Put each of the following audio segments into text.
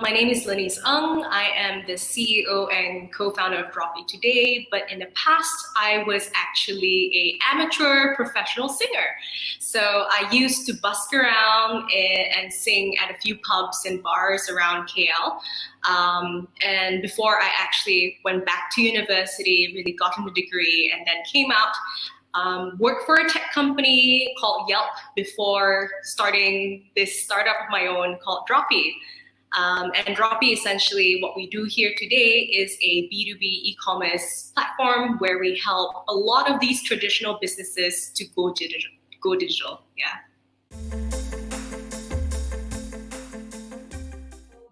My name is Lennise. I am the CEO and co-founder of Droppee today, but in the past, I was actually an amateur professional singer. So I used to busk around and sing at a few pubs and bars around KL. And before I actually went back to university, really got a degree, and then came out, worked for a tech company called Yelp before starting this startup of my own called Droppee. And Droppee, essentially what we do here today is a B2B e-commerce platform where we help a lot of these traditional businesses to go digital. Yeah.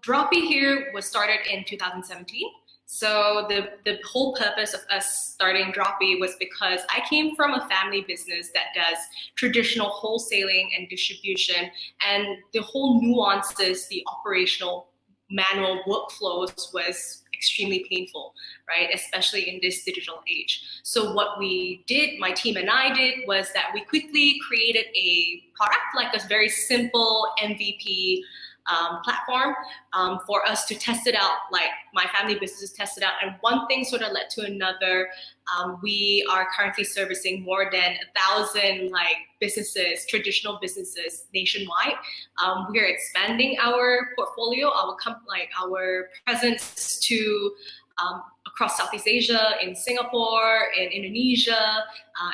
Droppee here was started in 2017. So the whole purpose of us starting Droppee was because I came from a family business that does traditional wholesaling and distribution, and the whole nuances, the operational manual workflows was extremely painful, right? Especially in this digital age. So what we did, my team and I did, was that we quickly created a product, like a very simple MVP platform for us to test it out, like my family business tested out, and one thing sort of led to another. We are currently servicing more than 1,000 businesses, traditional businesses nationwide. We are expanding our portfolio, our presence to across Southeast Asia, in Singapore, in Indonesia,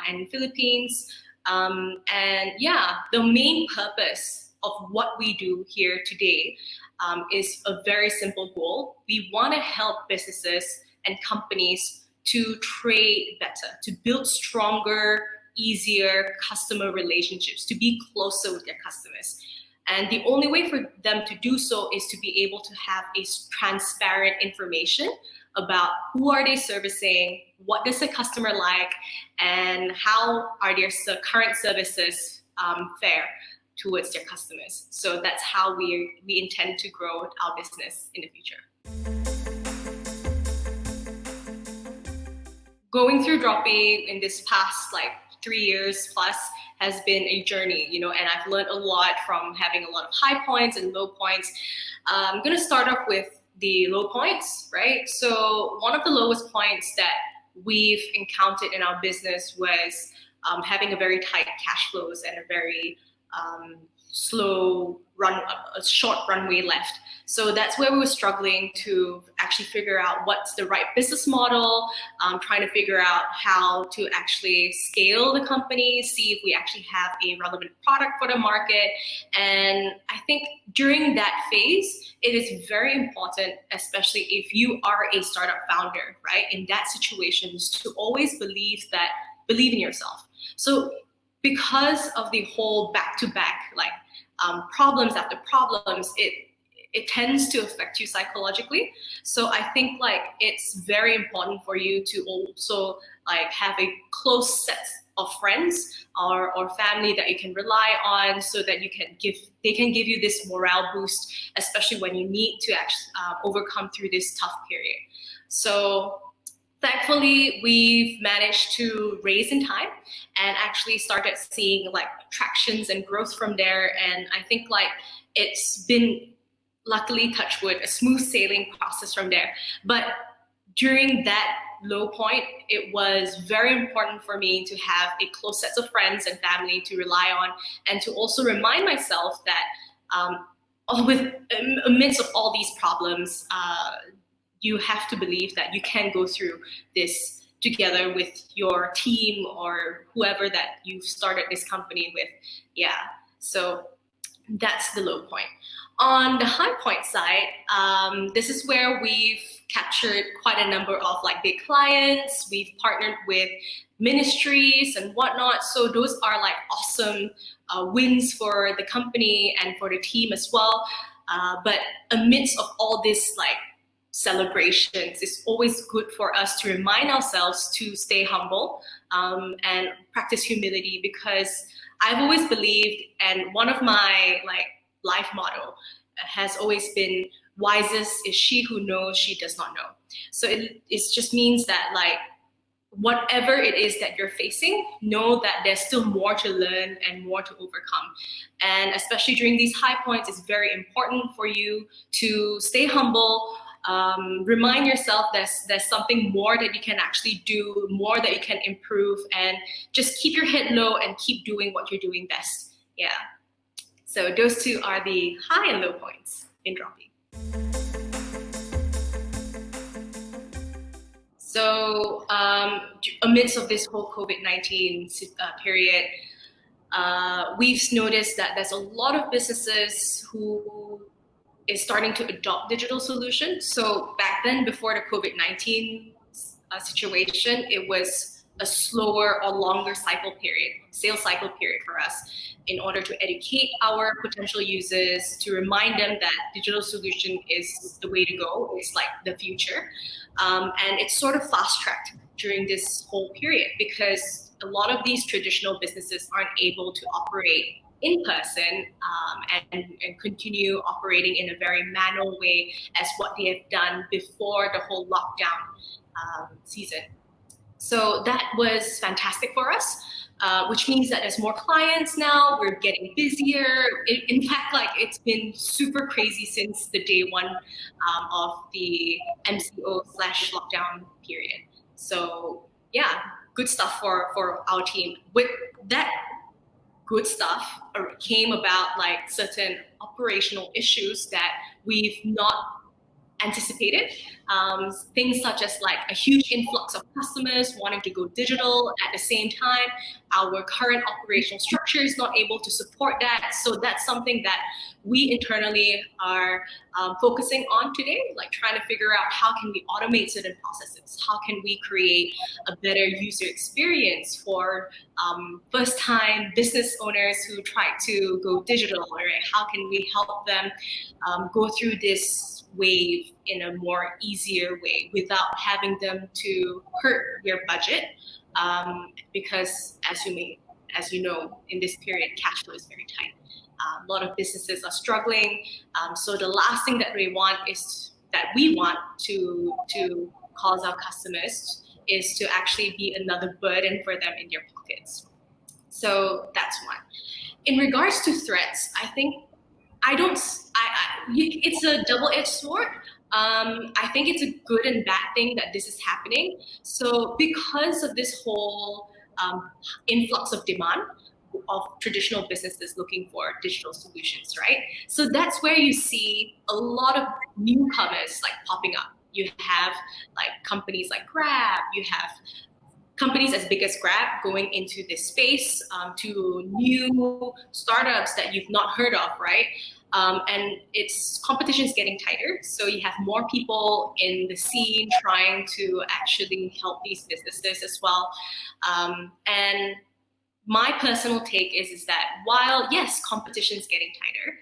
and Philippines. And yeah, the main purpose of what we do here today is a very simple goal. We want to help businesses and companies to trade better, to build stronger, easier customer relationships, to be closer with their customers. And the only way for them to do so is to be able to have a transparent information about who are they servicing, what does the customer like, and how are their current services fare towards their customers. So that's how we intend to grow our business in the future. Going through Droppee in this past 3 years plus has been a journey, and I've learned a lot from having a lot of high points and low points. I'm gonna start off with the low points, right? So one of the lowest points that we've encountered in our business was having a very tight cash flows and a very a short runway left. So that's where we were struggling to actually figure out what's the right business model, trying to figure out how to actually scale the company, see if we actually have a relevant product for the market. And I think during that phase, it is very important, especially if you are a startup founder, right? In that situation, is to always believe in yourself. So because of the whole back-to-back problems after problems, it tends to affect you psychologically. So I think it's very important for you to also have a close set of friends or family that you can rely on, so that they can give you this morale boost, especially when you need to actually overcome through this tough period. So thankfully, we've managed to raise in time and actually started seeing tractions and growth from there. And I think it's been, luckily, touch wood, a smooth sailing process from there. But during that low point, it was very important for me to have a close set of friends and family to rely on, and to also remind myself that amidst of all these problems, you have to believe that you can go through this together with your team or whoever that you've started this company with. Yeah, so that's the low point. On the high point side, this is where we've captured quite a number of big clients. We've partnered with ministries and whatnot. So those are awesome wins for the company and for the team as well. But amidst of all this celebrations, it's always good for us to remind ourselves to stay humble and practice humility, because I've always believed, and one of my life motto has always been, wisest is she who knows she does not know. So it just means that whatever it is that you're facing, know that there's still more to learn and more to overcome. And especially during these high points, it's very important for you to stay humble. Remind yourself there's something more that you can actually do, more that you can improve, and just keep your head low and keep doing what you're doing best. Yeah. So those two are the high and low points in Droppee. So amidst of this whole COVID-19 period, we've noticed that there's a lot of businesses who is starting to adopt digital solutions. So back then, before the COVID-19 situation, it was a slower or longer sales cycle period for us in order to educate our potential users, to remind them that digital solution is the way to go, it's like the future. And it's sort of fast-tracked during this whole period because a lot of these traditional businesses aren't able to operate in person and continue operating in a very manual way as what they have done before the whole lockdown season. So that was fantastic for us, which means that there's more clients now, we're getting busier. In fact, like it's been super crazy since the day one of the MCO/lockdown period. So yeah, good stuff for our team. With that good stuff came about like certain operational issues that we've not anticipated. Things such as like a huge influx of customers wanting to go digital at the same time. Our current operational structure is not able to support that. So that's something that we internally are focusing on today, like trying to figure out how can we automate certain processes? How can we create a better user experience for first-time business owners who try to go digital, right? How can we help them go through this wave in a more easier way without having them to hurt their budget? Because as you know, in this period, cash flow is very tight. A lot of businesses are struggling. So the last thing that we want to cause our customers is to actually be another burden for them in their pockets. So that's one. In regards to threats, I think it's a double-edged sword. I think it's a good and bad thing that this is happening. So because of this whole influx of demand of traditional businesses looking for digital solutions, right? So that's where you see a lot of newcomers like popping up. You have like companies like Grab, you have companies as big as Grab going into this space, to new startups that you've not heard of, right? And competition is getting tighter. So you have more people in the scene trying to actually help these businesses as well. And my personal take is that while, yes, competition is getting tighter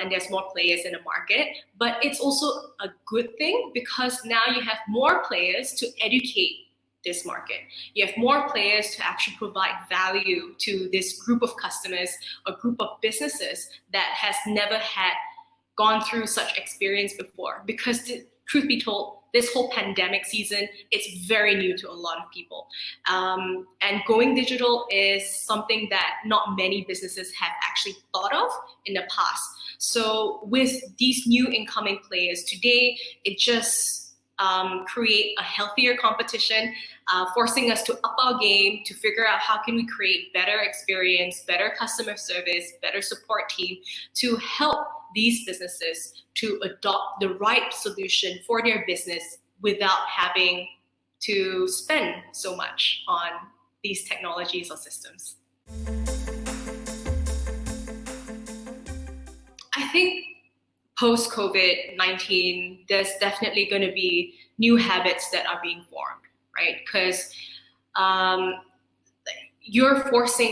and there's more players in the market, but it's also a good thing because now you have more players to educate this market. You have more players to actually provide value to this group of customers, a group of businesses that has never had gone through such experience before. Because truth be told, this whole pandemic season, it's very new to a lot of people. And going digital is something that not many businesses have actually thought of in the past. So with these new incoming players today, it just create a healthier competition, forcing us to up our game to figure out how can we create better experience, better customer service, better support team to help these businesses to adopt the right solution for their business without having to spend so much on these technologies or systems. I think post-COVID-19, there's definitely going to be new habits that are being formed, right? Because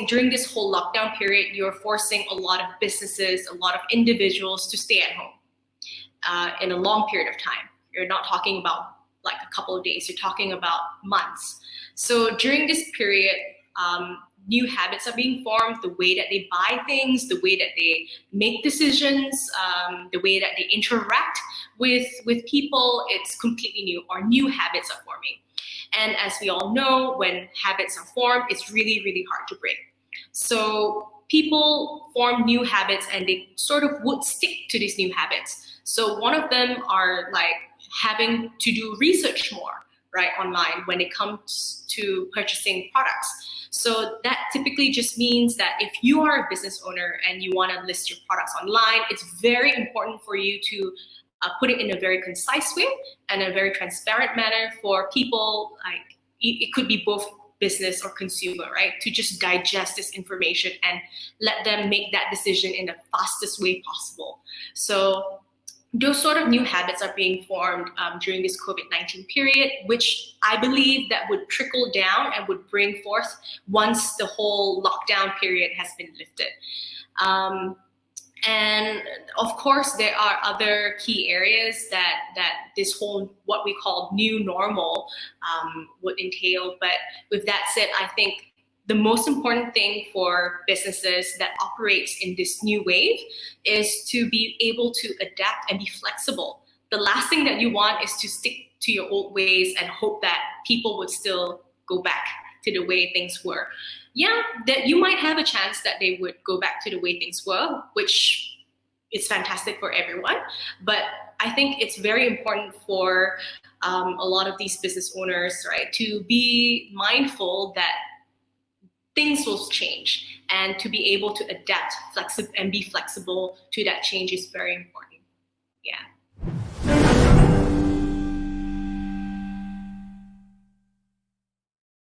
during this whole lockdown period, you're forcing a lot of businesses, a lot of individuals to stay at home in a long period of time. You're not talking about like a couple of days, you're talking about months. So during this period, new habits are being formed, the way that they buy things, the way that they make decisions, the way that they interact with people, it's completely new, or new habits are forming. And as we all know, when habits are formed, it's really, really hard to break. So people form new habits and they sort of would stick to these new habits. So one of them are like having to do research more, right, online when it comes to purchasing products. So that typically just means that if you are a business owner and you want to list your products online, it's very important for you to put it in a very concise way and a very transparent manner for people. Like it could be both business or consumer, right? To just digest this information and let them make that decision in the fastest way possible. So those sort of new habits are being formed during this COVID-19 period, which I believe that would trickle down and would bring forth once the whole lockdown period has been lifted. And of course, there are other key areas that this whole, what we call new normal would entail. But with that said, I think the most important thing for businesses that operates in this new wave is to be able to adapt and be flexible. The last thing that you want is to stick to your old ways and hope that people would still go back to the way things were. Yeah, that you might have a chance that they would go back to the way things were, which is fantastic for everyone. But I think it's very important for a lot of these business owners, right, to be mindful that things will change, and to be able to adapt and be flexible to that change is very important. Yeah.